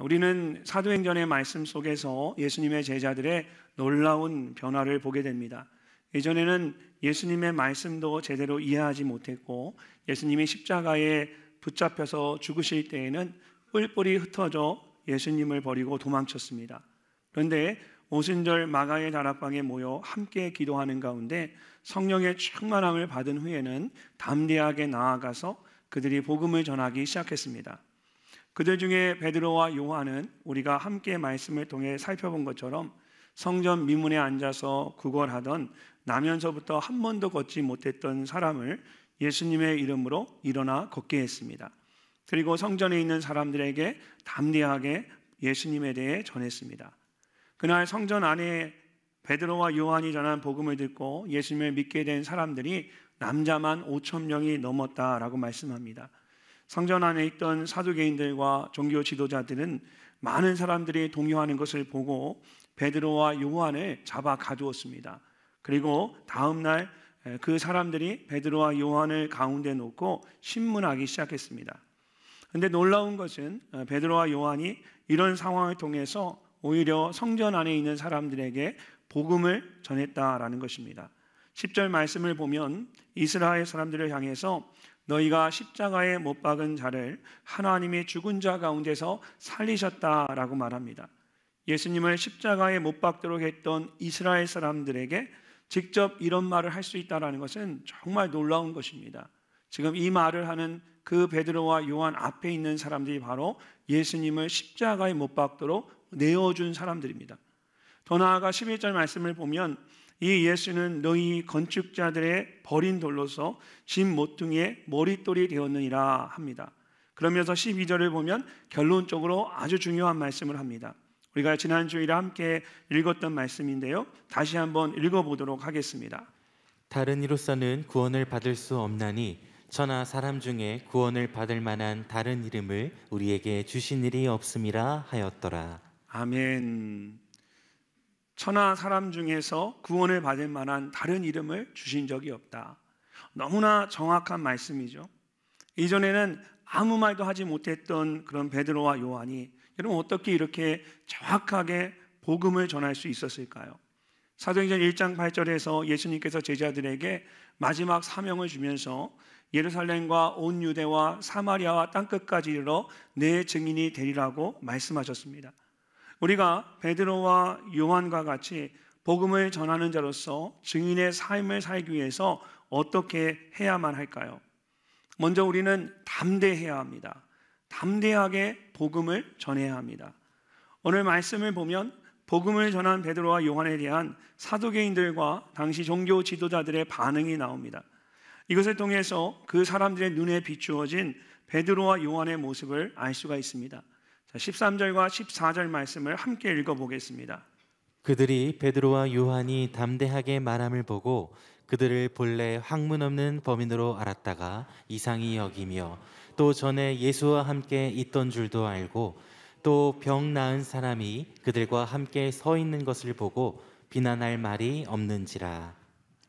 우리는 사도행전의 말씀 속에서 예수님의 제자들의 놀라운 변화를 보게 됩니다. 예전에는 예수님의 말씀도 제대로 이해하지 못했고 예수님이 십자가에 붙잡혀서 죽으실 때에는 뿔뿔이 흩어져 예수님을 버리고 도망쳤습니다. 그런데 오순절 마가의 다락방에 모여 함께 기도하는 가운데 성령의 충만함을 받은 후에는 담대하게 나아가서 그들이 복음을 전하기 시작했습니다. 그들 중에 베드로와 요한은 우리가 함께 말씀을 통해 살펴본 것처럼 성전 미문에 앉아서 구걸하던 나면서부터 한 번도 걷지 못했던 사람을 예수님의 이름으로 일어나 걷게 했습니다. 그리고 성전에 있는 사람들에게 담대하게 예수님에 대해 전했습니다. 그날 성전 안에 베드로와 요한이 전한 복음을 듣고 예수님을 믿게 된 사람들이 남자만 5,000명이 넘었다라고 말씀합니다. 성전 안에 있던 사두개인들과 종교 지도자들은 많은 사람들이 동요하는 것을 보고 베드로와 요한을 잡아 가두었습니다. 그리고 다음 날 그 사람들이 베드로와 요한을 가운데 놓고 신문하기 시작했습니다. 그런데 놀라운 것은 베드로와 요한이 이런 상황을 통해서 오히려 성전 안에 있는 사람들에게 복음을 전했다라는 것입니다. 10절 말씀을 보면 이스라엘 사람들을 향해서 너희가 십자가에 못 박은 자를 하나님이 죽은 자 가운데서 살리셨다라고 말합니다. 예수님을 십자가에 못 박도록 했던 이스라엘 사람들에게 직접 이런 말을 할 수 있다는 것은 정말 놀라운 것입니다. 지금 이 말을 하는 그 베드로와 요한 앞에 있는 사람들이 바로 예수님을 십자가에 못 박도록 내어준 사람들입니다. 더 나아가 11절 말씀을 보면 이 예수는 너희 건축자들의 버린 돌로서 집 모퉁이의 머릿돌이 되었느니라 합니다. 그러면서 12절을 보면 결론적으로 아주 중요한 말씀을 합니다. 우리가 지난 주일에 함께 읽었던 말씀인데요, 다시 한번 읽어보도록 하겠습니다. 다른 이로서는 구원을 받을 수 없나니 천하 사람 중에 구원을 받을 만한 다른 이름을 우리에게 주신 일이 없음이라 하였더라. 아멘. 천하 사람 중에서 구원을 받을 만한 다른 이름을 주신 적이 없다. 너무나 정확한 말씀이죠. 이전에는 아무 말도 하지 못했던 그런 베드로와 요한이 여러분 어떻게 이렇게 정확하게 복음을 전할 수 있었을까요? 사도행전 1장 8절에서 예수님께서 제자들에게 마지막 사명을 주면서 예루살렘과 온 유대와 사마리아와 땅끝까지 이르러 내 증인이 되리라고 말씀하셨습니다. 우리가 베드로와 요한과 같이 복음을 전하는 자로서 증인의 삶을 살기 위해서 어떻게 해야만 할까요? 먼저 우리는 담대해야 합니다. 담대하게 복음을 전해야 합니다. 오늘 말씀을 보면 복음을 전한 베드로와 요한에 대한 사두개인들과 당시 종교 지도자들의 반응이 나옵니다. 이것을 통해서 그 사람들의 눈에 비추어진 베드로와 요한의 모습을 알 수가 있습니다. 13절과 14절 말씀을 함께 읽어보겠습니다. 그들이 베드로와 요한이 담대하게 말함을 보고 그들을 본래 학문 없는 범인으로 알았다가 이상히 여기며 또 전에 예수와 함께 있던 줄도 알고 또 병 나은 사람이 그들과 함께 서 있는 것을 보고 비난할 말이 없는지라.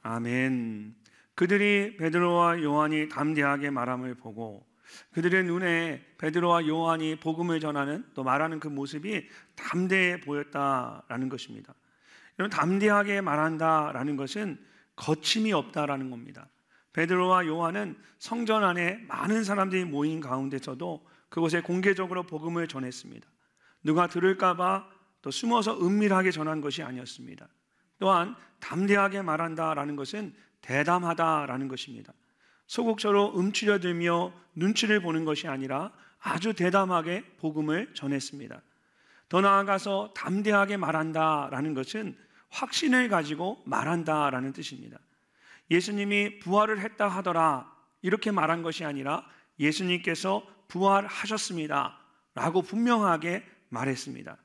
아멘. 그들이 베드로와 요한이 담대하게 말함을 보고 그들의 눈에 베드로와 요한이 복음을 전하는 또 말하는 그 모습이 담대해 보였다라는 것입니다. 여러분, 담대하게 말한다라는 것은 거침이 없다라는 겁니다. 베드로와 요한은 성전 안에 많은 사람들이 모인 가운데서도 그곳에 공개적으로 복음을 전했습니다. 누가 들을까 봐 또 숨어서 은밀하게 전한 것이 아니었습니다. 또한 담대하게 말한다라는 것은 대담하다라는 것입니다. 소극적으로 움츠려들며 눈치를 보는 것이 아니라 아주 대담하게 복음을 전했습니다. 더 나아가서 담대하게 말한다라는 것은 확신을 가지고 말한다라는 뜻입니다. 예수님이 부활을 했다 하더라 이렇게 말한 것이 아니라 예수님께서 부활하셨습니다 라고 분명하게 말했습니다.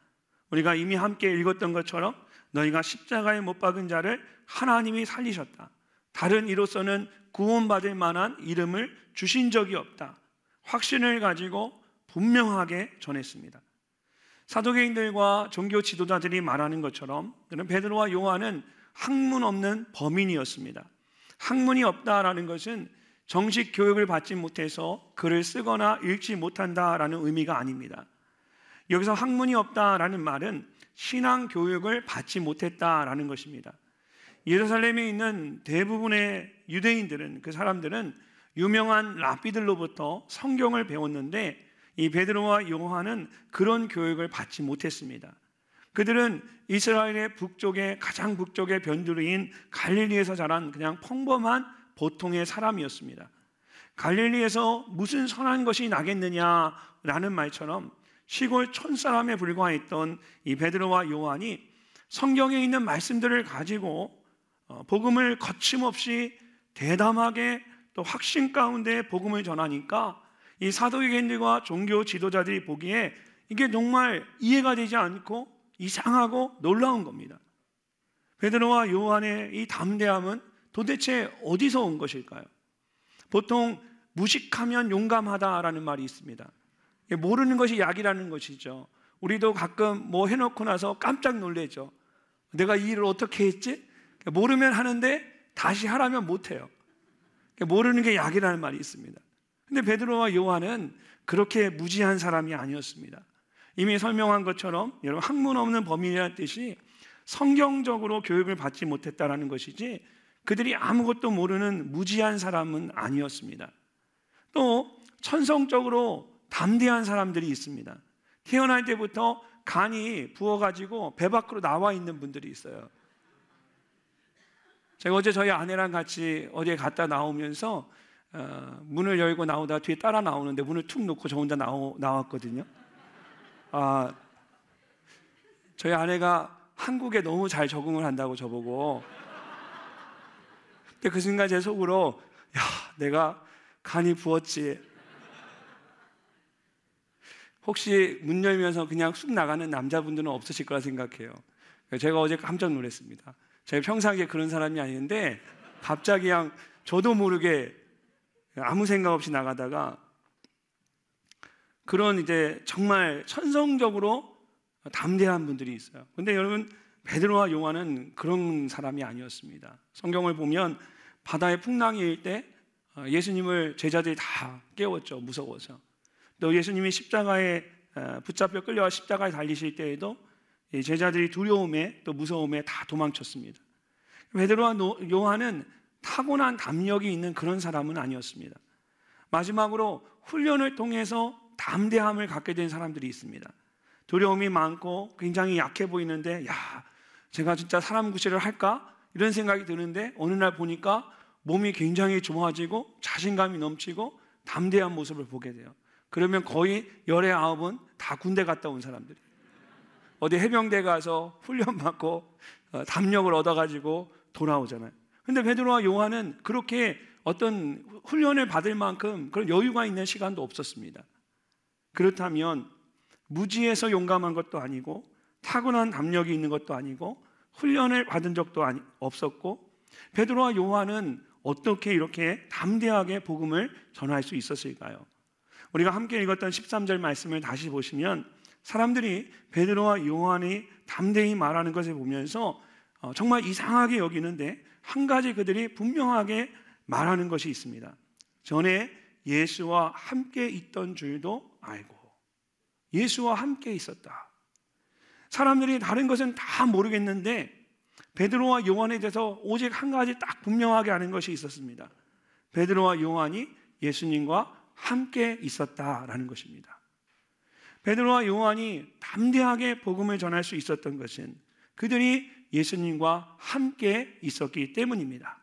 우리가 이미 함께 읽었던 것처럼 너희가 십자가에 못 박은 자를 하나님이 살리셨다. 다른 이로서는 구원받을 만한 이름을 주신 적이 없다. 확신을 가지고 분명하게 전했습니다. 사도개인들과 종교 지도자들이 말하는 것처럼 베드로와 요한은 학문 없는 범인이었습니다. 학문이 없다라는 것은 정식 교육을 받지 못해서 글을 쓰거나 읽지 못한다라는 의미가 아닙니다. 여기서 학문이 없다라는 말은 신앙 교육을 받지 못했다라는 것입니다. 예루살렘에 있는 대부분의 유대인들은, 그 사람들은 유명한 랍비들로부터 성경을 배웠는데 이 베드로와 요한은 그런 교육을 받지 못했습니다. 그들은 이스라엘의 북쪽의 가장 북쪽의 변두리인 갈릴리에서 자란 그냥 평범한 보통의 사람이었습니다. 갈릴리에서 무슨 선한 것이 나겠느냐라는 말처럼 시골 촌사람에 불과했던 이 베드로와 요한이 성경에 있는 말씀들을 가지고 복음을 거침없이 대담하게 또 확신 가운데 복음을 전하니까 이 사도행전과 종교 지도자들이 보기에 이게 정말 이해가 되지 않고 이상하고 놀라운 겁니다. 베드로와 요한의 이 담대함은 도대체 어디서 온 것일까요? 보통 무식하면 용감하다라는 말이 있습니다. 모르는 것이 약이라는 것이죠. 우리도 가끔 뭐 해놓고 나서 깜짝 놀래죠. 내가 이 일을 어떻게 했지? 모르면 하는데 다시 하라면 못해요. 모르는 게 약이라는 말이 있습니다. 근데 베드로와 요한은 그렇게 무지한 사람이 아니었습니다. 이미 설명한 것처럼 여러분 학문 없는 범인이라는 뜻이 성경적으로 교육을 받지 못했다는 것이지 그들이 아무것도 모르는 무지한 사람은 아니었습니다. 또 천성적으로 담대한 사람들이 있습니다. 태어날 때부터 간이 부어가지고 배 밖으로 나와 있는 분들이 있어요. 제가 어제 저희 아내랑 같이 어디에 갔다 나오면서 문을 열고 나오다 뒤에 따라 나오는데 문을 툭 놓고 저 혼자 나왔거든요. 저희 아내가 한국에 너무 잘 적응을 한다고 저보고. 근데 그 순간 제 속으로 야, 내가 간이 부었지. 혹시 문 열면서 그냥 쑥 나가는 남자분들은 없으실 거라 생각해요. 제가 어제 깜짝 놀랐습니다. 제가 평상시에 그런 사람이 아닌데 갑자기 그냥 저도 모르게 아무 생각 없이 나가다가 그런 이제 정말 천성적으로 담대한 분들이 있어요. 근데 여러분 베드로와 요한은 그런 사람이 아니었습니다. 성경을 보면 바다의 풍랑이 일 때 예수님을 제자들이 다 깨웠죠. 무서워서. 또 예수님이 십자가에 붙잡혀 끌려와 십자가에 달리실 때에도 제자들이 두려움에 또 무서움에 다 도망쳤습니다. 베드로와 요한은 타고난 담력이 있는 그런 사람은 아니었습니다. 마지막으로 훈련을 통해서 담대함을 갖게 된 사람들이 있습니다. 두려움이 많고 굉장히 약해 보이는데 야, 제가 진짜 사람 구실을 할까? 이런 생각이 드는데 어느 날 보니까 몸이 굉장히 좋아지고 자신감이 넘치고 담대한 모습을 보게 돼요. 그러면 거의 열의 아홉은 다 군대 갔다 온 사람들이 어디 해병대 가서 훈련 받고 담력을 얻어가지고 돌아오잖아요. 근데 베드로와 요한은 그렇게 어떤 훈련을 받을 만큼 그런 여유가 있는 시간도 없었습니다. 그렇다면 무지해서 용감한 것도 아니고 타고난 담력이 있는 것도 아니고 훈련을 받은 적도 없었고 베드로와 요한은 어떻게 이렇게 담대하게 복음을 전할 수 있었을까요? 우리가 함께 읽었던 13절 말씀을 다시 보시면 사람들이 베드로와 요한이 담대히 말하는 것을 보면서 정말 이상하게 여기는데 한 가지 그들이 분명하게 말하는 것이 있습니다. 전에 예수와 함께 있던 줄도 알고 예수와 함께 있었다. 사람들이 다른 것은 다 모르겠는데 베드로와 요한에 대해서 오직 한 가지 딱 분명하게 아는 것이 있었습니다. 베드로와 요한이 예수님과 함께 있었다라는 것입니다. 베드로와 요한이 담대하게 복음을 전할 수 있었던 것은 그들이 예수님과 함께 있었기 때문입니다.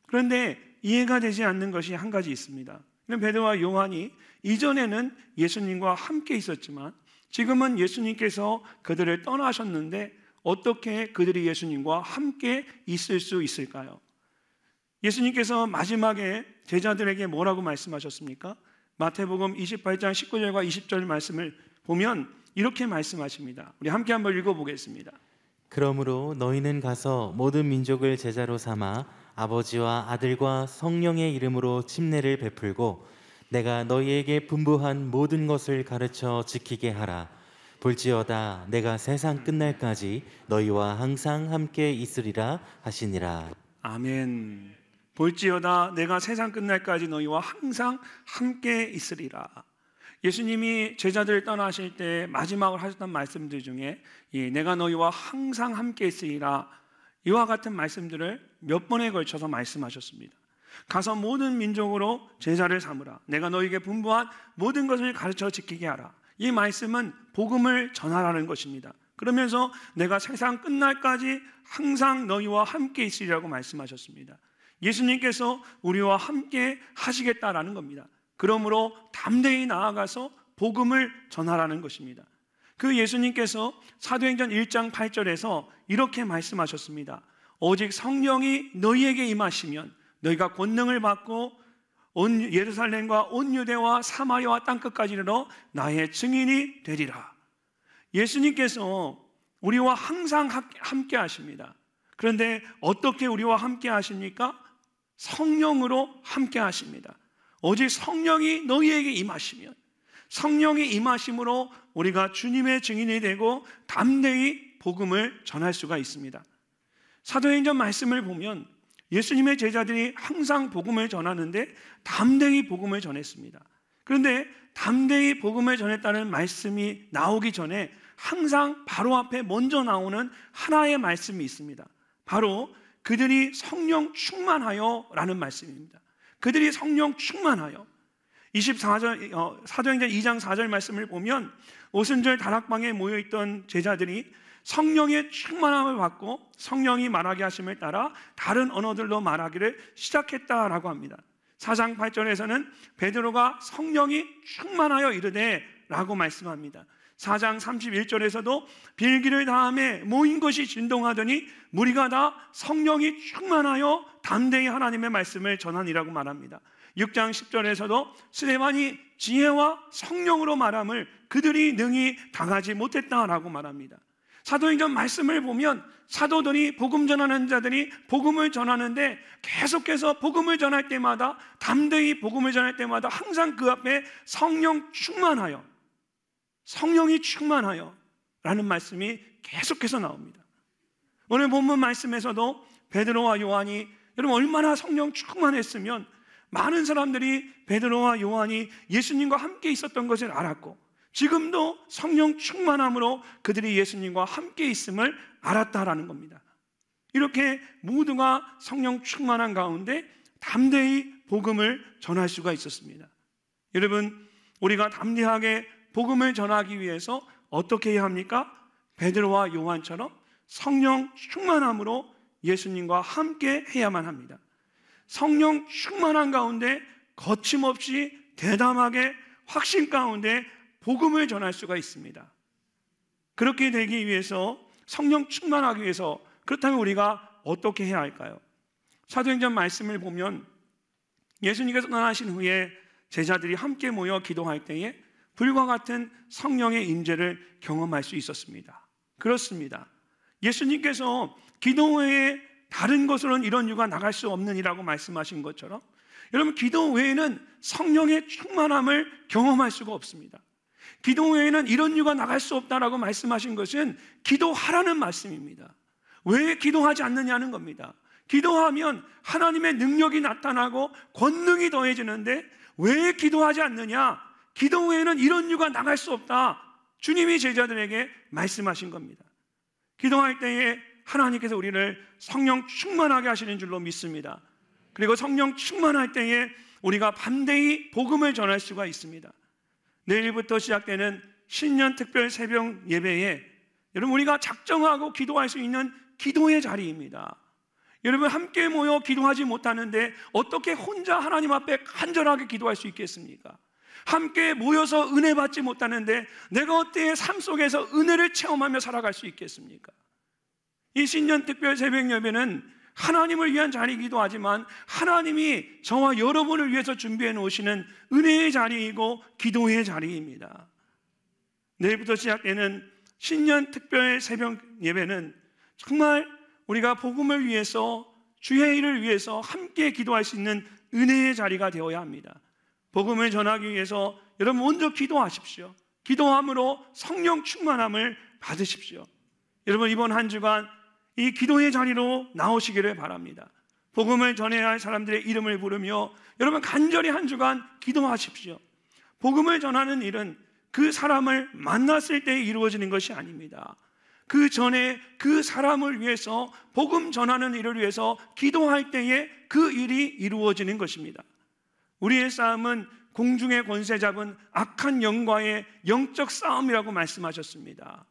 그런데 이해가 되지 않는 것이 한 가지 있습니다. 베드로와 요한이 이전에는 예수님과 함께 있었지만 지금은 예수님께서 그들을 떠나셨는데 어떻게 그들이 예수님과 함께 있을 수 있을까요? 예수님께서 마지막에 제자들에게 뭐라고 말씀하셨습니까? 마태복음 28장 19절과 20절 말씀을 보면 이렇게 말씀하십니다. 우리 함께 한번 읽어보겠습니다. 그러므로 너희는 가서 모든 민족을 제자로 삼아 아버지와 아들과 성령의 이름으로 침례를 베풀고 내가 너희에게 분부한 모든 것을 가르쳐 지키게 하라. 볼지어다 내가 세상 끝날까지 너희와 항상 함께 있으리라 하시니라. 아멘. 볼지어다 내가 세상 끝날까지 너희와 항상 함께 있으리라. 예수님이 제자들을 떠나실 때 마지막으로 하셨던 말씀들 중에 내가 너희와 항상 함께 있으리라, 이와 같은 말씀들을 몇 번에 걸쳐서 말씀하셨습니다. 가서 모든 민족으로 제자를 삼으라, 내가 너희에게 분부한 모든 것을 가르쳐 지키게 하라. 이 말씀은 복음을 전하라는 것입니다. 그러면서 내가 세상 끝날까지 항상 너희와 함께 있으리라고 말씀하셨습니다. 예수님께서 우리와 함께 하시겠다라는 겁니다. 그러므로 담대히 나아가서 복음을 전하라는 것입니다. 그 예수님께서 사도행전 1장 8절에서 이렇게 말씀하셨습니다. 오직 성령이 너희에게 임하시면 너희가 권능을 받고 온 예루살렘과 온 유대와 사마리아와 땅끝까지 이르러 나의 증인이 되리라. 예수님께서 우리와 항상 함께 하십니다. 그런데 어떻게 우리와 함께 하십니까? 성령으로 함께 하십니다. 오직 성령이 너희에게 임하시면, 성령이 임하심으로 우리가 주님의 증인이 되고 담대히 복음을 전할 수가 있습니다. 사도행전 말씀을 보면 예수님의 제자들이 항상 복음을 전하는데 담대히 복음을 전했습니다. 그런데 담대히 복음을 전했다는 말씀이 나오기 전에 항상 바로 앞에 먼저 나오는 하나의 말씀이 있습니다. 바로 그들이 성령 충만하여 라는 말씀입니다. 그들이 성령 충만하여. 24절 사도행전 2장 4절 말씀을 보면 오순절 다락방에 모여있던 제자들이 성령의 충만함을 받고 성령이 말하게 하심을 따라 다른 언어들로 말하기를 시작했다라고 합니다. 4장 8절에서는 베드로가 성령이 충만하여 이르되 라고 말씀합니다. 4장 31절에서도 빌기를 다음에 모인 것이 진동하더니 무리가 다 성령이 충만하여 담대히 하나님의 말씀을 전하니라고 말합니다. 6장 10절에서도 스데반이 지혜와 성령으로 말함을 그들이 능히 당하지 못했다라고 말합니다. 사도행전 말씀을 보면 사도들이 복음 전하는 자들이 복음을 전하는데 계속해서 복음을 전할 때마다 담대히 복음을 전할 때마다 항상 그 앞에 성령 충만하여, 성령이 충만하여 라는 말씀이 계속해서 나옵니다. 오늘 본문 말씀에서도 베드로와 요한이, 여러분 얼마나 성령 충만했으면 많은 사람들이 베드로와 요한이 예수님과 함께 있었던 것을 알았고 지금도 성령 충만함으로 그들이 예수님과 함께 있음을 알았다라는 겁니다. 이렇게 모두가 성령 충만한 가운데 담대히 복음을 전할 수가 있었습니다. 여러분, 우리가 담대하게 복음을 전하기 위해서 어떻게 해야 합니까? 베드로와 요한처럼 성령 충만함으로 예수님과 함께 해야만 합니다. 성령 충만한 가운데 거침없이 대담하게 확신 가운데 복음을 전할 수가 있습니다. 그렇게 되기 위해서, 성령 충만하기 위해서, 그렇다면 우리가 어떻게 해야 할까요? 사도행전 말씀을 보면 예수님께서 떠나신 후에 제자들이 함께 모여 기도할 때에 불과 같은 성령의 임재를 경험할 수 있었습니다. 그렇습니다. 예수님께서 기도 외에 다른 것으로는 이런 유가 나갈 수 없느니라고 말씀하신 것처럼 여러분, 기도 외에는 성령의 충만함을 경험할 수가 없습니다. 기도 외에는 이런 유가 나갈 수 없다라고 말씀하신 것은 기도하라는 말씀입니다. 왜 기도하지 않느냐는 겁니다. 기도하면 하나님의 능력이 나타나고 권능이 더해지는데 왜 기도하지 않느냐? 기도 외에는 이런 유가 나갈 수 없다. 주님이 제자들에게 말씀하신 겁니다. 기도할 때에 하나님께서 우리를 성령 충만하게 하시는 줄로 믿습니다. 그리고 성령 충만할 때에 우리가 반대히 복음을 전할 수가 있습니다. 내일부터 시작되는 신년 특별 새벽 예배에 여러분 우리가 작정하고 기도할 수 있는 기도의 자리입니다. 여러분 함께 모여 기도하지 못하는데 어떻게 혼자 하나님 앞에 간절하게 기도할 수 있겠습니까? 함께 모여서 은혜 받지 못하는데 내가 어떻게 삶 속에서 은혜를 체험하며 살아갈 수 있겠습니까? 이 신년 특별 새벽 예배는 하나님을 위한 자리이기도 하지만 하나님이 저와 여러분을 위해서 준비해 놓으시는 은혜의 자리이고 기도의 자리입니다. 내일부터 시작되는 신년 특별 새벽 예배는 정말 우리가 복음을 위해서, 주의 일을 위해서 함께 기도할 수 있는 은혜의 자리가 되어야 합니다. 복음을 전하기 위해서 여러분 먼저 기도하십시오. 기도함으로 성령 충만함을 받으십시오. 여러분 이번 한 주간 이 기도의 자리로 나오시기를 바랍니다. 복음을 전해야 할 사람들의 이름을 부르며 여러분 간절히 한 주간 기도하십시오. 복음을 전하는 일은 그 사람을 만났을 때 이루어지는 것이 아닙니다. 그 전에 그 사람을 위해서, 복음 전하는 일을 위해서 기도할 때에 그 일이 이루어지는 것입니다. 우리의 싸움은 공중의 권세 잡은 악한 영과의 영적 싸움이라고 말씀하셨습니다.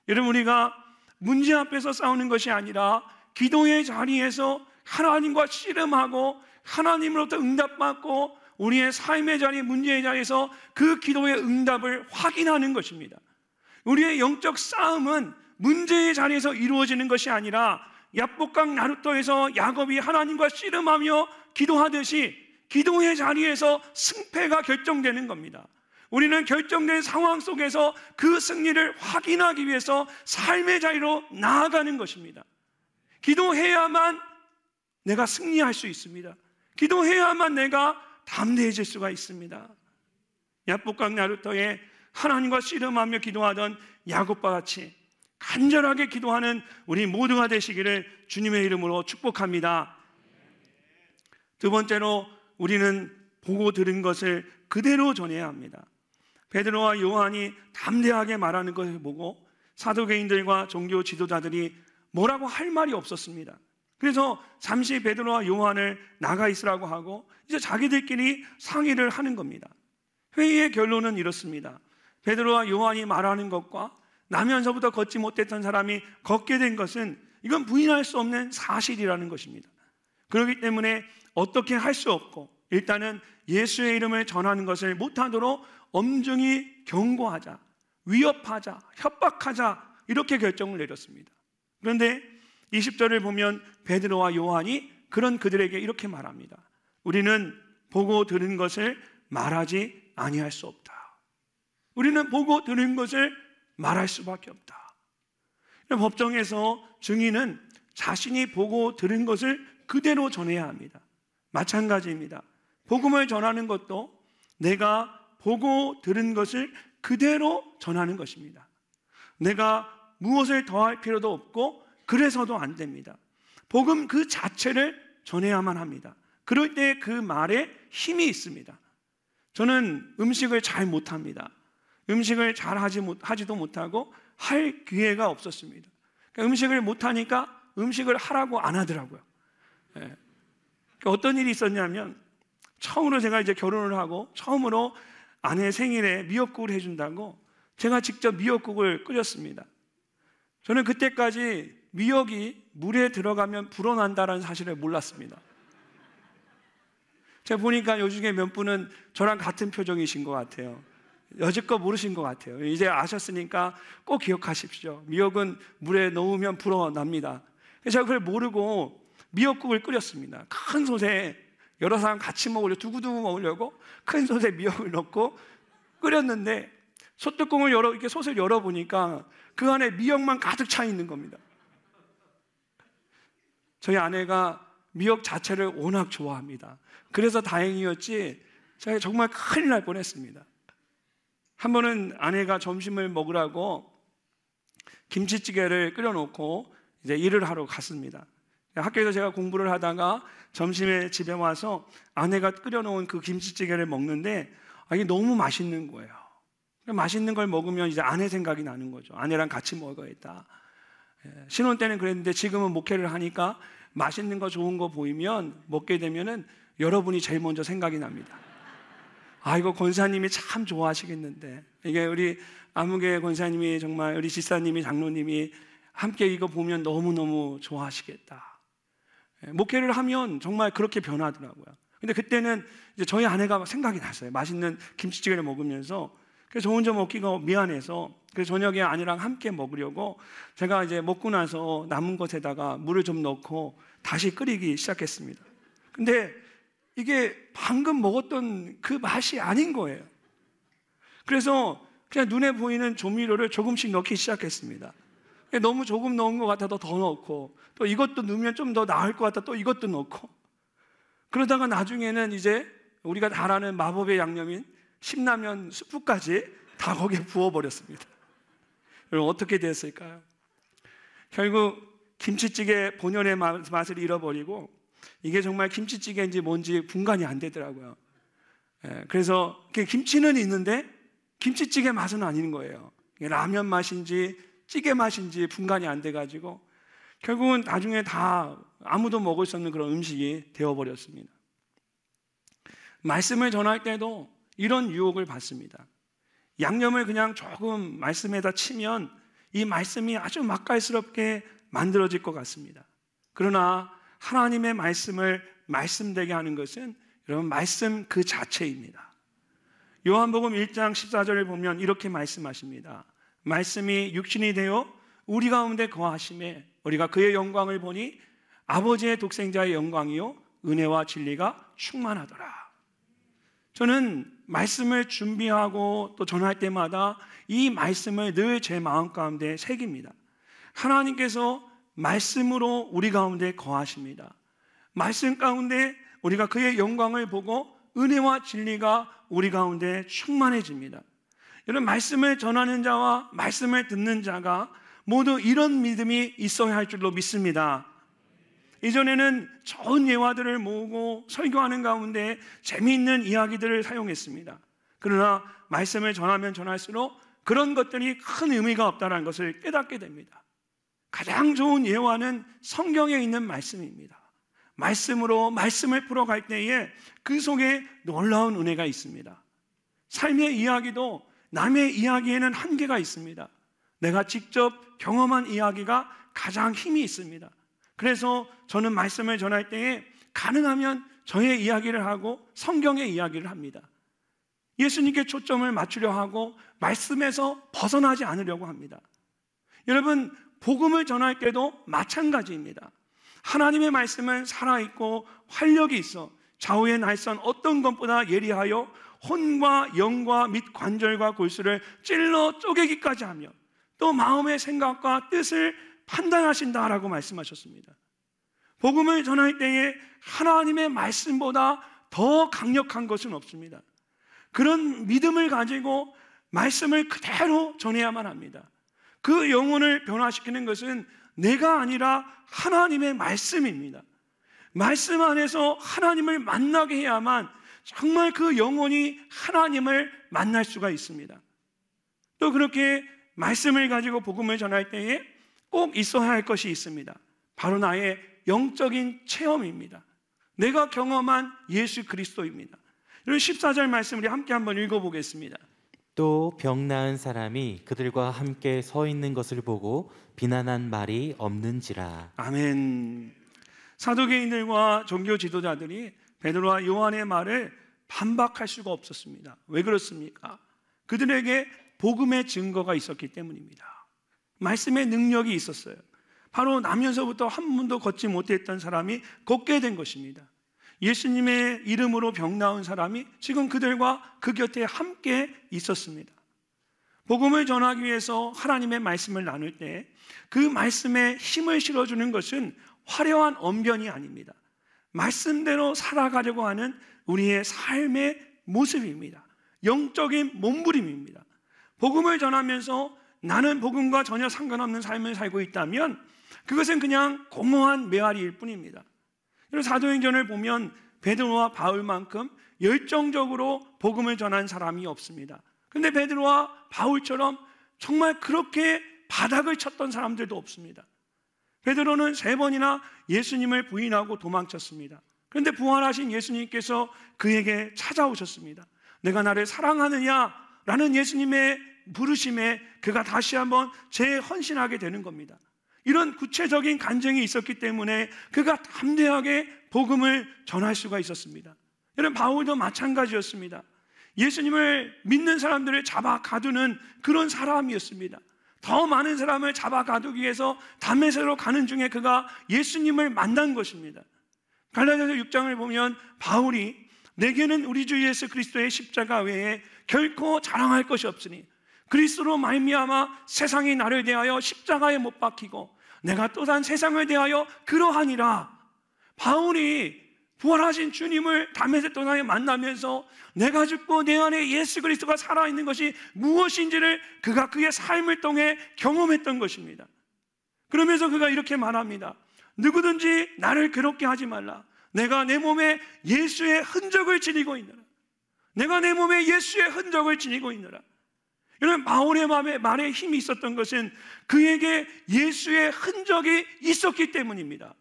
여러분, 우리가 문제 앞에서 싸우는 것이 아니라 기도의 자리에서 하나님과 씨름하고 하나님으로부터 응답받고 우리의 삶의 자리, 문제의 자리에서 그 기도의 응답을 확인하는 것입니다. 우리의 영적 싸움은 문제의 자리에서 이루어지는 것이 아니라 야복강 나루터에서 야곱이 하나님과 씨름하며 기도하듯이 기도의 자리에서 승패가 결정되는 겁니다. 우리는 결정된 상황 속에서 그 승리를 확인하기 위해서 삶의 자리로 나아가는 것입니다. 기도해야만 내가 승리할 수 있습니다. 기도해야만 내가 담대해질 수가 있습니다. 야복강 나루터에 하나님과 씨름하며 기도하던 야곱과 같이 간절하게 기도하는 우리 모두가 되시기를 주님의 이름으로 축복합니다. 두 번째로 우리는 보고 들은 것을 그대로 전해야 합니다. 베드로와 요한이 담대하게 말하는 것을 보고 사도계인들과 종교 지도자들이 뭐라고 할 말이 없었습니다. 그래서 잠시 베드로와 요한을 나가 있으라고 하고 이제 자기들끼리 상의를 하는 겁니다. 회의의 결론은 이렇습니다. 베드로와 요한이 말하는 것과 나면서부터 걷지 못했던 사람이 걷게 된 것은 이건 부인할 수 없는 사실이라는 것입니다. 그렇기 때문에 어떻게 할 수 없고 일단은 예수의 이름을 전하는 것을 못하도록 엄중히 경고하자, 위협하자, 협박하자 이렇게 결정을 내렸습니다. 그런데 20절을 보면 베드로와 요한이 그런 그들에게 이렇게 말합니다. 우리는 보고 들은 것을 말하지 아니할 수 없다. 우리는 보고 들은 것을 말할 수밖에 없다. 법정에서 증인은 자신이 보고 들은 것을 그대로 전해야 합니다. 마찬가지입니다. 복음을 전하는 것도 내가 보고 들은 것을 그대로 전하는 것입니다. 내가 무엇을 더할 필요도 없고 그래서도 안 됩니다. 복음 그 자체를 전해야만 합니다. 그럴 때 그 말에 힘이 있습니다. 저는 음식을 잘 못합니다. 음식을 잘 하지도 못하고 할 기회가 없었습니다. 그러니까 음식을 못하니까 음식을 하라고 안 하더라고요. 그러니까 어떤 일이 있었냐면 처음으로 제가 이제 결혼을 하고 처음으로 아내 생일에 미역국을 해준다고 제가 직접 미역국을 끓였습니다. 저는 그때까지 미역이 물에 들어가면 불어난다는 사실을 몰랐습니다. 제가 보니까 요즘에 몇 분은 저랑 같은 표정이신 것 같아요. 여지껏 모르신 것 같아요. 이제 아셨으니까 꼭 기억하십시오. 미역은 물에 넣으면 불어납니다. 그래서 제가 그걸 모르고 미역국을 끓였습니다. 큰 솥에 여러 사람 같이 먹으려고 두고두고 먹으려고 큰 솥에 미역을 넣고 끓였는데 솥뚜껑을 이렇게 솥을 열어보니까 그 안에 미역만 가득 차 있는 겁니다. 저희 아내가 미역 자체를 워낙 좋아합니다. 그래서 다행이었지 제가 정말 큰일 날 뻔했습니다. 한 번은 아내가 점심을 먹으라고 김치찌개를 끓여놓고 이제 일을 하러 갔습니다. 학교에서 제가 공부를 하다가 점심에 집에 와서 아내가 끓여놓은 그 김치찌개를 먹는데 이게 너무 맛있는 거예요. 맛있는 걸 먹으면 이제 아내 생각이 나는 거죠. 아내랑 같이 먹어야겠다. 신혼 때는 그랬는데 지금은 목회를 하니까 맛있는 거 좋은 거 보이면 먹게 되면은 여러분이 제일 먼저 생각이 납니다. 이거 권사님이 참 좋아하시겠는데, 이게 우리 아무개 권사님이 정말 우리 지사님이 장로님이 함께 이거 보면 너무너무 좋아하시겠다. 목회를 하면 정말 그렇게 변하더라고요. 근데 그때는 이제 저희 아내가 생각이 났어요. 맛있는 김치찌개를 먹으면서. 그래서 저 혼자 먹기가 미안해서 그래서 저녁에 아내랑 함께 먹으려고 제가 이제 먹고 나서 남은 것에다가 물을 좀 넣고 다시 끓이기 시작했습니다. 근데 이게 방금 먹었던 그 맛이 아닌 거예요. 그래서 그냥 눈에 보이는 조미료를 조금씩 넣기 시작했습니다. 너무 조금 넣은 것 같아도 더 넣고 또 이것도 넣으면 좀 더 나을 것 같아 또 이것도 넣고 그러다가 나중에는 이제 우리가 다 아는 마법의 양념인 신라면 스프까지 다 거기에 부어버렸습니다. 여러분 어떻게 됐을까요? 결국 김치찌개 본연의 맛을 잃어버리고 이게 정말 김치찌개인지 뭔지 분간이 안 되더라고요. 그래서 김치는 있는데 김치찌개 맛은 아닌 거예요. 라면 맛인지 찌개 맛인지 분간이 안 돼가지고 결국은 나중에 다 아무도 먹을 수 없는 그런 음식이 되어버렸습니다. 말씀을 전할 때도 이런 유혹을 받습니다. 양념을 그냥 조금 말씀에다 치면 이 말씀이 아주 맛깔스럽게 만들어질 것 같습니다. 그러나 하나님의 말씀을 말씀되게 하는 것은 여러분 말씀 그 자체입니다. 요한복음 1장 14절을 보면 이렇게 말씀하십니다. 말씀이 육신이 되어 우리 가운데 거하심에 우리가 그의 영광을 보니 아버지의 독생자의 영광이요 은혜와 진리가 충만하더라. 저는 말씀을 준비하고 또 전할 때마다 이 말씀을 늘 제 마음 가운데 새깁니다. 하나님께서 말씀으로 우리 가운데 거하십니다. 말씀 가운데 우리가 그의 영광을 보고 은혜와 진리가 우리 가운데 충만해집니다. 여러분 말씀을 전하는 자와 말씀을 듣는 자가 모두 이런 믿음이 있어야 할 줄로 믿습니다. 이전에는 좋은 예화들을 모으고 설교하는 가운데 재미있는 이야기들을 사용했습니다. 그러나 말씀을 전하면 전할수록 그런 것들이 큰 의미가 없다는 것을 깨닫게 됩니다. 가장 좋은 예화는 성경에 있는 말씀입니다. 말씀으로 말씀을 풀어갈 때에 그 속에 놀라운 은혜가 있습니다. 삶의 이야기도 남의 이야기에는 한계가 있습니다. 내가 직접 경험한 이야기가 가장 힘이 있습니다. 그래서 저는 말씀을 전할 때에 가능하면 저의 이야기를 하고 성경의 이야기를 합니다. 예수님께 초점을 맞추려 하고 말씀에서 벗어나지 않으려고 합니다. 여러분 복음을 전할 때도 마찬가지입니다. 하나님의 말씀은 살아있고 활력이 있어 좌우의 날선 어떤 것보다 예리하여 혼과 영과 및 관절과 골수를 찔러 쪼개기까지 하며 또 마음의 생각과 뜻을 판단하신다라고 말씀하셨습니다. 복음을 전할 때에 하나님의 말씀보다 더 강력한 것은 없습니다. 그런 믿음을 가지고 말씀을 그대로 전해야만 합니다. 그 영혼을 변화시키는 것은 내가 아니라 하나님의 말씀입니다. 말씀 안에서 하나님을 만나게 해야만 정말 그 영혼이 하나님을 만날 수가 있습니다. 또 그렇게 말씀을 가지고 복음을 전할 때에 꼭 있어야 할 것이 있습니다. 바로 나의 영적인 체험입니다. 내가 경험한 예수 그리스도입니다. 14절 말씀 우리 함께 한번 읽어보겠습니다. 또 병 나은 사람이 그들과 함께 서 있는 것을 보고 비난한 말이 없는지라. 아멘. 사도계인들과 종교 지도자들이 베드로와 요한의 말을 반박할 수가 없었습니다. 왜 그렇습니까? 그들에게 복음의 증거가 있었기 때문입니다. 말씀의 능력이 있었어요. 바로 나면서부터 한 번도 걷지 못했던 사람이 걷게 된 것입니다. 예수님의 이름으로 병 나은 사람이 지금 그들과 그 곁에 함께 있었습니다. 복음을 전하기 위해서 하나님의 말씀을 나눌 때 그 말씀에 힘을 실어주는 것은 화려한 언변이 아닙니다. 말씀대로 살아가려고 하는 우리의 삶의 모습입니다. 영적인 몸부림입니다. 복음을 전하면서 나는 복음과 전혀 상관없는 삶을 살고 있다면 그것은 그냥 공허한 메아리일 뿐입니다. 사도행전을 보면 베드로와 바울만큼 열정적으로 복음을 전한 사람이 없습니다. 그런데 베드로와 바울처럼 정말 그렇게 바닥을 쳤던 사람들도 없습니다. 베드로는 3번이나 예수님을 부인하고 도망쳤습니다. 그런데 부활하신 예수님께서 그에게 찾아오셨습니다. 내가 나를 사랑하느냐? 라는 예수님의 부르심에 그가 다시 한번 재헌신하게 되는 겁니다. 이런 구체적인 간증이 있었기 때문에 그가 담대하게 복음을 전할 수가 있었습니다. 여러분 바울도 마찬가지였습니다. 예수님을 믿는 사람들을 잡아 가두는 그런 사람이었습니다. 더 많은 사람을 잡아 가두기 위해서 다메섹으로 가는 중에 그가 예수님을 만난 것입니다. 갈라디아서 6장을 보면 바울이 내게는 우리 주 예수 그리스도의 십자가 외에 결코 자랑할 것이 없으니 그리스도로 말미암아 세상이 나를 대하여 십자가에 못 박히고 내가 또한 세상을 대하여 그러하니라. 바울이 부활하신 주님을 다메섹 도상에 만나면서 내가 죽고 내 안에 예수 그리스도가 살아있는 것이 무엇인지를 그가 그의 삶을 통해 경험했던 것입니다. 그러면서 그가 이렇게 말합니다. 누구든지 나를 괴롭게 하지 말라. 내가 내 몸에 예수의 흔적을 지니고 있노라. 내가 내 몸에 예수의 흔적을 지니고 있노라. 여러분, 바울의 말에 힘이 있었던 것은 그에게 예수의 흔적이 있었기 때문입니다.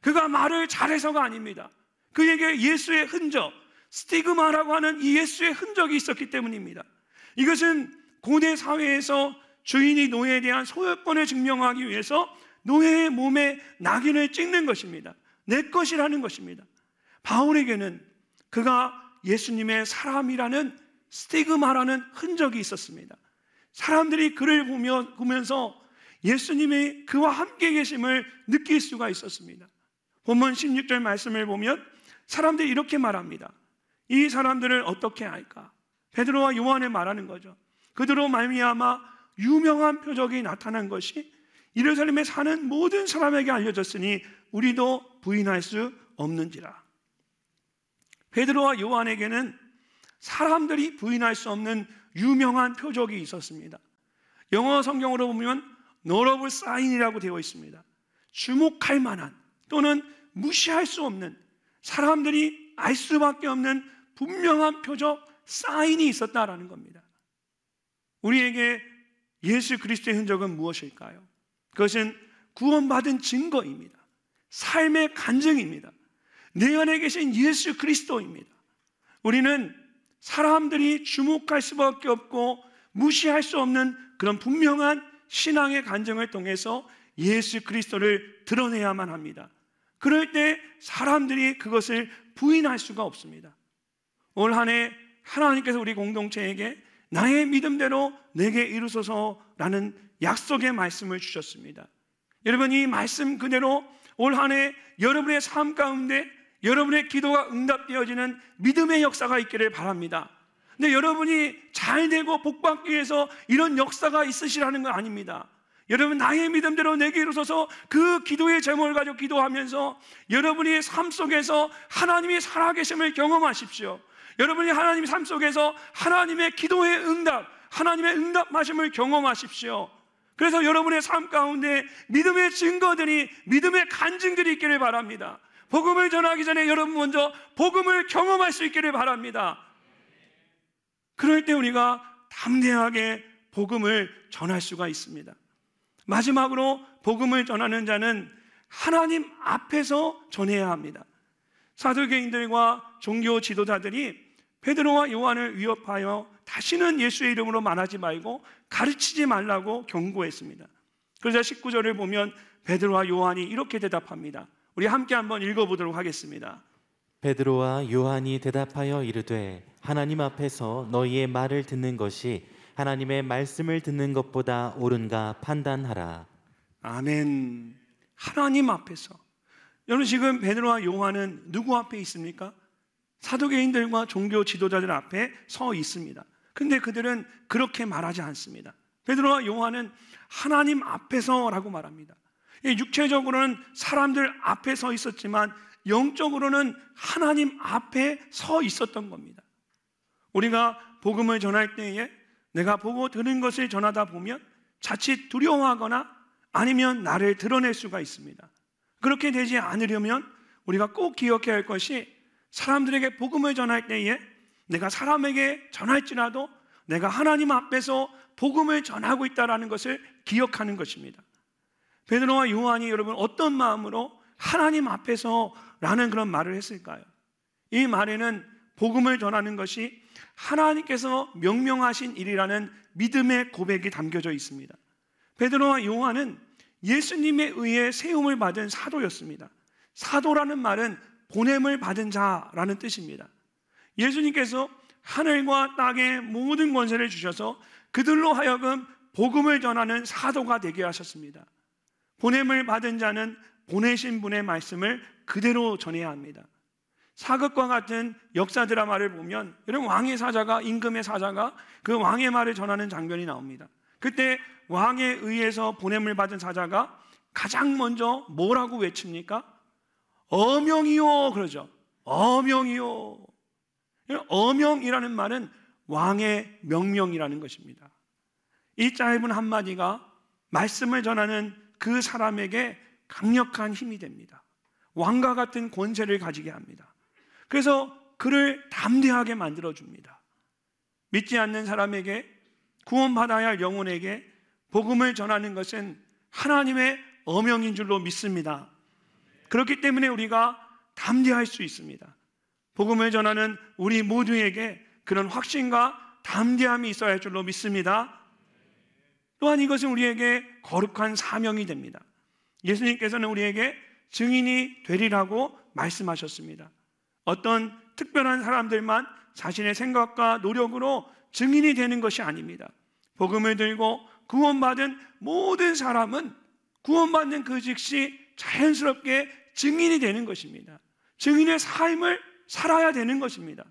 그가 말을 잘해서가 아닙니다. 그에게 예수의 흔적, 스티그마라고 하는 이 예수의 흔적이 있었기 때문입니다. 이것은 고대 사회에서 주인이 노예에 대한 소유권을 증명하기 위해서 노예의 몸에 낙인을 찍는 것입니다. 내 것이라는 것입니다. 바울에게는 그가 예수님의 사람이라는 스티그마라는 흔적이 있었습니다. 사람들이 그를 보면서 예수님이 그와 함께 계심을 느낄 수가 있었습니다. 본문 16절 말씀을 보면 사람들이 이렇게 말합니다. 이 사람들을 어떻게 알까? 베드로와 요한을 말하는 거죠. 그들로 말미암아 유명한 표적이 나타난 것이 예루살렘에 사는 모든 사람에게 알려졌으니 우리도 부인할 수 없는지라. 베드로와 요한에게는 사람들이 부인할 수 없는 유명한 표적이 있었습니다. 영어 성경으로 보면 notable sign이라고 되어 있습니다. 주목할 만한 또는 무시할 수 없는, 사람들이 알 수밖에 없는 분명한 표적, 사인이 있었다라는 겁니다. 우리에게 예수 그리스도의 흔적은 무엇일까요? 그것은 구원받은 증거입니다. 삶의 간증입니다. 내 안에 계신 예수 그리스도입니다. 우리는 사람들이 주목할 수밖에 없고 무시할 수 없는 그런 분명한 신앙의 간증을 통해서 예수 그리스도를 드러내야만 합니다. 그럴 때 사람들이 그것을 부인할 수가 없습니다. 올 한 해 하나님께서 우리 공동체에게 나의 믿음대로 내게 이루소서라는 약속의 말씀을 주셨습니다. 여러분, 이 말씀 그대로 올 한 해 여러분의 삶 가운데 여러분의 기도가 응답되어지는 믿음의 역사가 있기를 바랍니다. 근데 여러분이 잘 되고 복받기 위해서 이런 역사가 있으시라는 건 아닙니다. 여러분, 나의 믿음대로 내게 이루소서, 그 기도의 제목을 가지고 기도하면서 여러분이 삶 속에서 하나님이 살아계심을 경험하십시오. 여러분이 하나님의 삶 속에서 하나님의 기도의 응답, 하나님의 응답하심을 경험하십시오. 그래서 여러분의 삶 가운데 믿음의 증거들이, 믿음의 간증들이 있기를 바랍니다. 복음을 전하기 전에 여러분 먼저 복음을 경험할 수 있기를 바랍니다. 그럴 때 우리가 담대하게 복음을 전할 수가 있습니다. 마지막으로 복음을 전하는 자는 하나님 앞에서 전해야 합니다. 사두개인들과 종교 지도자들이 베드로와 요한을 위협하여 다시는 예수의 이름으로 말하지 말고 가르치지 말라고 경고했습니다. 그러자 19절을 보면 베드로와 요한이 이렇게 대답합니다. 우리 함께 한번 읽어보도록 하겠습니다. 베드로와 요한이 대답하여 이르되 하나님 앞에서 너희의 말을 듣는 것이 하나님의 말씀을 듣는 것보다 옳은가 판단하라. 아멘. 하나님 앞에서. 여러분, 지금 베드로와 요한은 누구 앞에 있습니까? 사두개인들과 종교 지도자들 앞에 서 있습니다. 근데 그들은 그렇게 말하지 않습니다. 베드로와 요한은 하나님 앞에서라고 말합니다. 육체적으로는 사람들 앞에 서 있었지만 영적으로는 하나님 앞에 서 있었던 겁니다. 우리가 복음을 전할 때에 내가 보고 들은 것을 전하다 보면 자칫 두려워하거나 아니면 나를 드러낼 수가 있습니다. 그렇게 되지 않으려면 우리가 꼭 기억해야 할 것이, 사람들에게 복음을 전할 때에 내가 사람에게 전할지라도 내가 하나님 앞에서 복음을 전하고 있다는 것을 기억하는 것입니다. 베드로와 요한이 여러분 어떤 마음으로 하나님 앞에서라는 그런 말을 했을까요? 이 말에는 복음을 전하는 것이 하나님께서 명령하신 일이라는 믿음의 고백이 담겨져 있습니다. 베드로와 요한은 예수님에 의해 세움을 받은 사도였습니다. 사도라는 말은 보냄을 받은 자라는 뜻입니다. 예수님께서 하늘과 땅의 모든 권세를 주셔서 그들로 하여금 복음을 전하는 사도가 되게 하셨습니다. 보냄을 받은 자는 보내신 분의 말씀을 그대로 전해야 합니다. 사극과 같은 역사 드라마를 보면 여러분, 왕의 사자가, 임금의 사자가 그 왕의 말을 전하는 장면이 나옵니다. 그때 왕에 의해서 보냄을 받은 사자가 가장 먼저 뭐라고 외칩니까? 어명이요, 그러죠. 어명이요. 어명이라는 말은 왕의 명령이라는 것입니다. 이 짧은 한마디가 말씀을 전하는 그 사람에게 강력한 힘이 됩니다. 왕과 같은 권세를 가지게 합니다. 그래서 그를 담대하게 만들어줍니다. 믿지 않는 사람에게, 구원받아야 할 영혼에게 복음을 전하는 것은 하나님의 어명인 줄로 믿습니다. 그렇기 때문에 우리가 담대할 수 있습니다. 복음을 전하는 우리 모두에게 그런 확신과 담대함이 있어야 할 줄로 믿습니다. 또한 이것은 우리에게 거룩한 사명이 됩니다. 예수님께서는 우리에게 증인이 되리라고 말씀하셨습니다. 어떤 특별한 사람들만 자신의 생각과 노력으로 증인이 되는 것이 아닙니다. 복음을 들고 구원받은 모든 사람은 구원받는 그 즉시 자연스럽게 증인이 되는 것입니다. 증인의 삶을 살아야 되는 것입니다.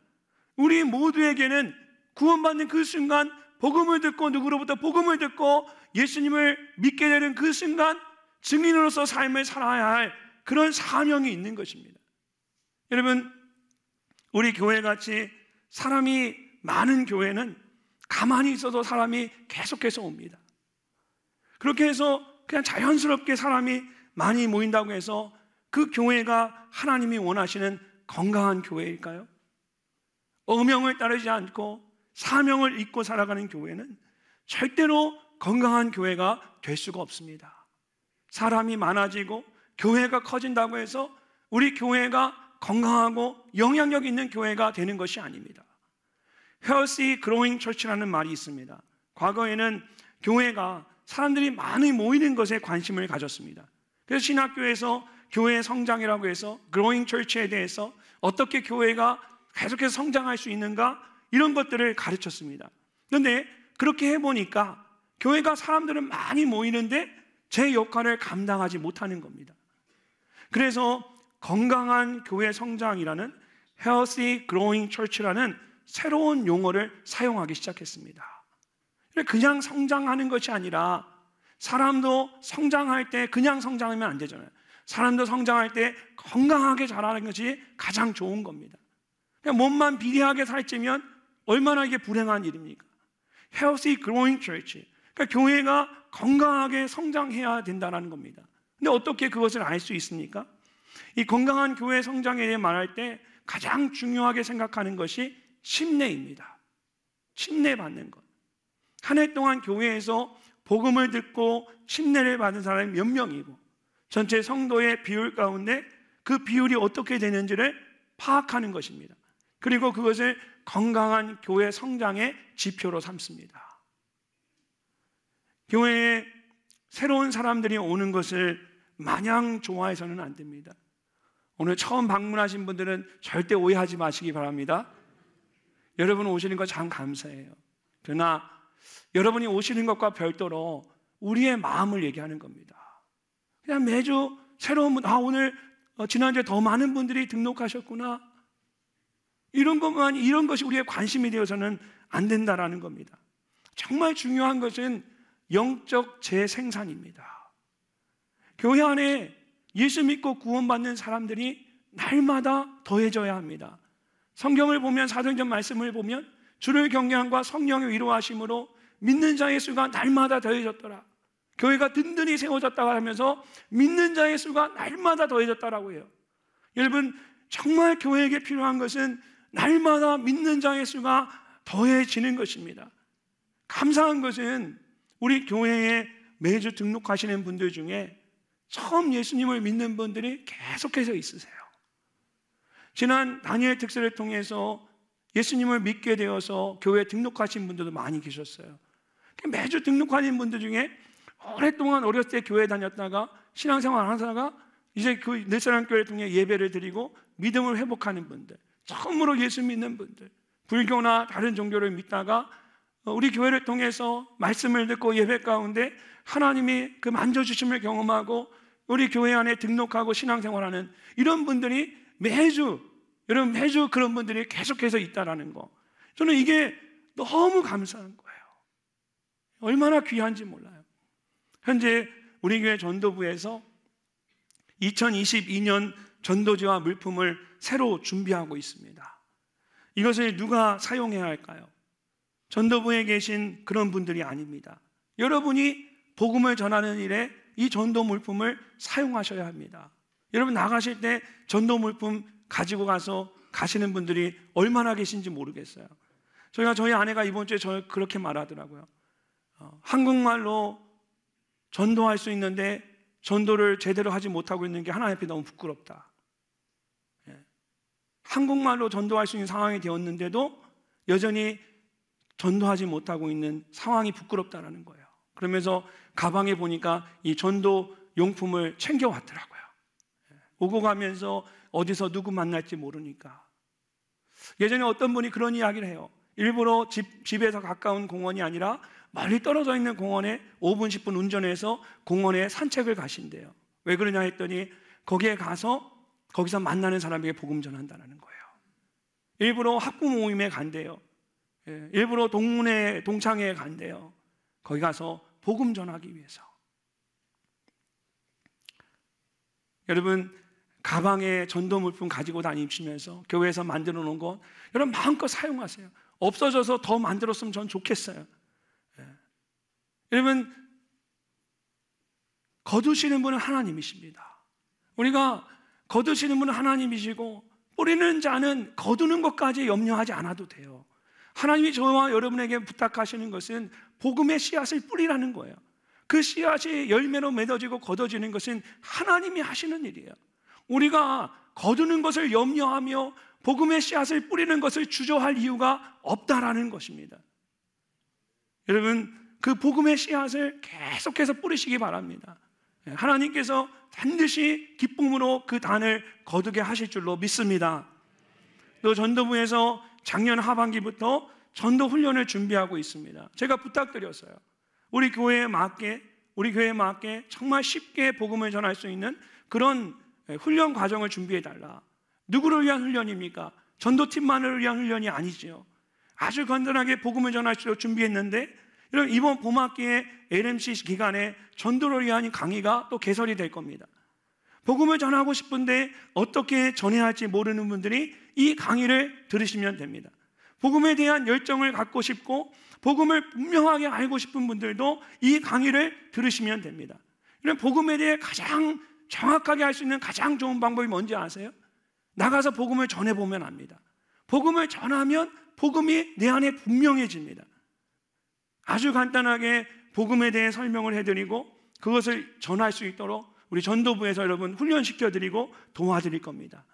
우리 모두에게는 구원받는 그 순간, 복음을 듣고 누구로부터 복음을 듣고 예수님을 믿게 되는 그 순간 증인으로서 삶을 살아야 할 그런 사명이 있는 것입니다. 여러분, 우리 교회같이 사람이 많은 교회는 가만히 있어도 사람이 계속해서 옵니다. 그렇게 해서 그냥 자연스럽게 사람이 많이 모인다고 해서 그 교회가 하나님이 원하시는 건강한 교회일까요? 어명을 따르지 않고 사명을 잊고 살아가는 교회는 절대로 건강한 교회가 될 수가 없습니다. 사람이 많아지고 교회가 커진다고 해서 우리 교회가 건강하고 영향력 있는 교회가 되는 것이 아닙니다. Healthy Growing Church라는 말이 있습니다. 과거에는 교회가 사람들이 많이 모이는 것에 관심을 가졌습니다. 그래서 신학교에서 교회 성장이라고 해서 Growing Church에 대해서 어떻게 교회가 계속해서 성장할 수 있는가, 이런 것들을 가르쳤습니다. 그런데 그렇게 해보니까 교회가 사람들은 많이 모이는데 제 역할을 감당하지 못하는 겁니다. 그래서 건강한 교회 성장이라는 Healthy Growing Church라는 새로운 용어를 사용하기 시작했습니다. 그냥 성장하는 것이 아니라 사람도 성장할 때 그냥 성장하면 안 되잖아요. 사람도 성장할 때 건강하게 자라는 것이 가장 좋은 겁니다. 그냥 몸만 비대하게 살찌면 얼마나 이게 불행한 일입니까? Healthy Growing Church, 그러니까 교회가 건강하게 성장해야 된다는 겁니다. 근데 어떻게 그것을 알 수 있습니까? 이 건강한 교회 성장에 대해 말할 때 가장 중요하게 생각하는 것이 침례입니다. 침례 받는 것. 한 해 동안 교회에서 복음을 듣고 침례를 받은 사람이 몇 명이고 전체 성도의 비율 가운데 그 비율이 어떻게 되는지를 파악하는 것입니다. 그리고 그것을 건강한 교회 성장의 지표로 삼습니다. 교회에 새로운 사람들이 오는 것을 마냥 좋아해서는 안 됩니다. 오늘 처음 방문하신 분들은 절대 오해하지 마시기 바랍니다. 여러분 오시는 거 참 감사해요. 그러나 여러분이 오시는 것과 별도로 우리의 마음을 얘기하는 겁니다. 그냥 매주 새로운 분, 오늘 지난주에 더 많은 분들이 등록하셨구나, 이런 것이 우리의 관심이 되어서는 안 된다라는 겁니다. 정말 중요한 것은 영적 재생산입니다. 교회 안에 예수 믿고 구원받는 사람들이 날마다 더해져야 합니다. 성경을 보면, 사도행전 말씀을 보면 주를 경외함과 성령의 위로하심으로 믿는 자의 수가 날마다 더해졌더라. 교회가 든든히 세워졌다고 하면서 믿는 자의 수가 날마다 더해졌다라고 해요. 여러분, 정말 교회에게 필요한 것은 날마다 믿는 자의 수가 더해지는 것입니다. 감사한 것은 우리 교회에 매주 등록하시는 분들 중에 처음 예수님을 믿는 분들이 계속해서 있으세요. 지난 다니엘 특세를 통해서 예수님을 믿게 되어서 교회에 등록하신 분들도 많이 계셨어요. 매주 등록하는 분들 중에 오랫동안 어렸을 때 교회 다녔다가 신앙생활 하다가 이제 그 늘사랑교회를 통해 예배를 드리고 믿음을 회복하는 분들, 처음으로 예수 믿는 분들, 불교나 다른 종교를 믿다가 우리 교회를 통해서 말씀을 듣고 예배 가운데 하나님이 그 만져주심을 경험하고 우리 교회 안에 등록하고 신앙생활하는 이런 분들이 매주 그런 분들이 계속해서 있다라는 거, 저는 이게 너무 감사한 거예요. 얼마나 귀한지 몰라요. 현재 우리 교회 전도부에서 2022년 전도지와 물품을 새로 준비하고 있습니다. 이것을 누가 사용해야 할까요? 전도부에 계신 그런 분들이 아닙니다. 여러분이 복음을 전하는 일에 이 전도 물품을 사용하셔야 합니다. 여러분 나가실 때 전도 물품 가지고 가서 가시는 분들이 얼마나 계신지 모르겠어요. 저희 아내가 이번 주에 저 그렇게 말하더라고요. 한국말로 전도할 수 있는데 전도를 제대로 하지 못하고 있는 게 하나님 앞에 너무 부끄럽다. 한국말로 전도할 수 있는 상황이 되었는데도 여전히 전도하지 못하고 있는 상황이 부끄럽다라는 거예요. 그러면서 가방에 보니까 이 전도 용품을 챙겨왔더라고요. 오고 가면서 어디서 누구 만날지 모르니까. 예전에 어떤 분이 그런 이야기를 해요. 일부러 집에서 가까운 공원이 아니라 멀리 떨어져 있는 공원에 5분, 10분 운전해서 공원에 산책을 가신대요. 왜 그러냐 했더니 거기에 가서 거기서 만나는 사람에게 복음 전한다는 거예요. 일부러 학부 모임에 간대요. 일부러 동문회, 동창회에 간대요. 거기 가서 복음 전하기 위해서. 여러분, 가방에 전도 물품 가지고 다니시면서 교회에서 만들어 놓은 것 여러분 마음껏 사용하세요. 없어져서 더 만들었으면 전 좋겠어요. 여러분, 거두시는 분은 하나님이십니다. 우리가 거두시는 분은 하나님이시고 뿌리는 자는 거두는 것까지 염려하지 않아도 돼요. 하나님이 저와 여러분에게 부탁하시는 것은 복음의 씨앗을 뿌리라는 거예요. 그 씨앗이 열매로 맺어지고 거둬지는 것은 하나님이 하시는 일이에요. 우리가 거두는 것을 염려하며 복음의 씨앗을 뿌리는 것을 주저할 이유가 없다라는 것입니다. 여러분, 그 복음의 씨앗을 계속해서 뿌리시기 바랍니다. 하나님께서 반드시 기쁨으로 그 단을 거두게 하실 줄로 믿습니다. 또 전도부에서 작년 하반기부터 전도 훈련을 준비하고 있습니다. 제가 부탁드렸어요. 우리 교회에 맞게 정말 쉽게 복음을 전할 수 있는 그런 훈련 과정을 준비해달라. 누구를 위한 훈련입니까? 전도팀만을 위한 훈련이 아니지요. 아주 간단하게 복음을 전할 수 있도록 준비했는데 여러분, 이번 봄학기에 LMC 기간에 전도를 위한 강의가 또 개설이 될 겁니다. 복음을 전하고 싶은데 어떻게 전해야 할지 모르는 분들이 이 강의를 들으시면 됩니다. 복음에 대한 열정을 갖고 싶고 복음을 분명하게 알고 싶은 분들도 이 강의를 들으시면 됩니다. 이런 복음에 대해 가장 정확하게 할 수 있는 가장 좋은 방법이 뭔지 아세요? 나가서 복음을 전해보면 압니다. 복음을 전하면 복음이 내 안에 분명해집니다. 아주 간단하게 복음에 대해 설명을 해드리고 그것을 전할 수 있도록 우리 전도부에서 여러분 훈련시켜드리고 도와드릴 겁니다.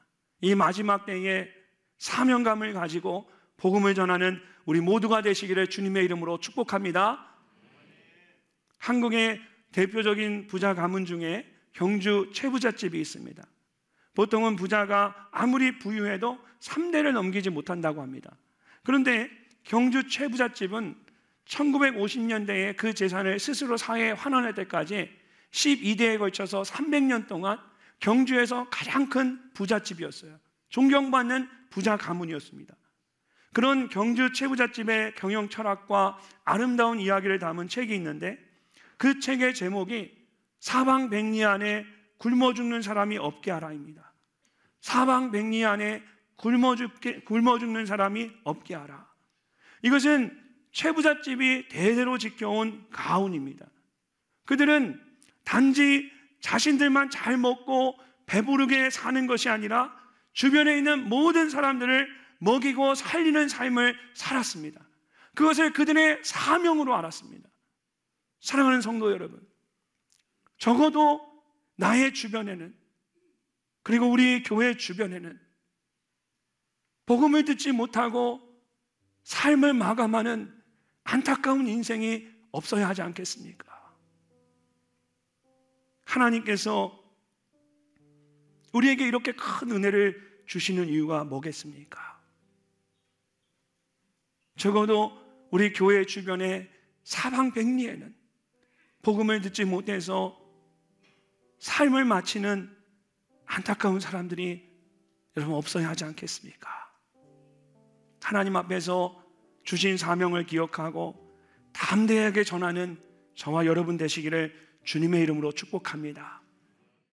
이 마지막 때에 사명감을 가지고 복음을 전하는 우리 모두가 되시기를 주님의 이름으로 축복합니다. 한국의 대표적인 부자 가문 중에 경주 최부잣집이 있습니다. 보통은 부자가 아무리 부유해도 3대를 넘기지 못한다고 합니다. 그런데 경주 최부잣집은 1950년대에 그 재산을 스스로 사회에 환원할 때까지 12대에 걸쳐서 300년 동안 경주에서 가장 큰 부잣집이었어요. 존경받는 부자 가문이었습니다. 그런 경주 최부잣집의 경영 철학과 아름다운 이야기를 담은 책이 있는데 그 책의 제목이 사방백리 안에 굶어 죽는 사람이 없게 하라입니다. 사방백리 안에 굶어 죽는 사람이 없게 하라. 이것은 최부잣집이 대대로 지켜온 가훈입니다. 그들은 단지 자신들만 잘 먹고 배부르게 사는 것이 아니라 주변에 있는 모든 사람들을 먹이고 살리는 삶을 살았습니다. 그것을 그들의 사명으로 알았습니다. 사랑하는 성도 여러분, 적어도 나의 주변에는, 그리고 우리 교회 주변에는 복음을 듣지 못하고 삶을 마감하는 안타까운 인생이 없어야 하지 않겠습니까? 하나님께서 우리에게 이렇게 큰 은혜를 주시는 이유가 뭐겠습니까? 적어도 우리 교회 주변의 사방백리에는 복음을 듣지 못해서 삶을 마치는 안타까운 사람들이 여러분 없어야 하지 않겠습니까? 하나님 앞에서 주신 사명을 기억하고 담대하게 전하는 저와 여러분 되시기를 주님의 이름으로 축복합니다.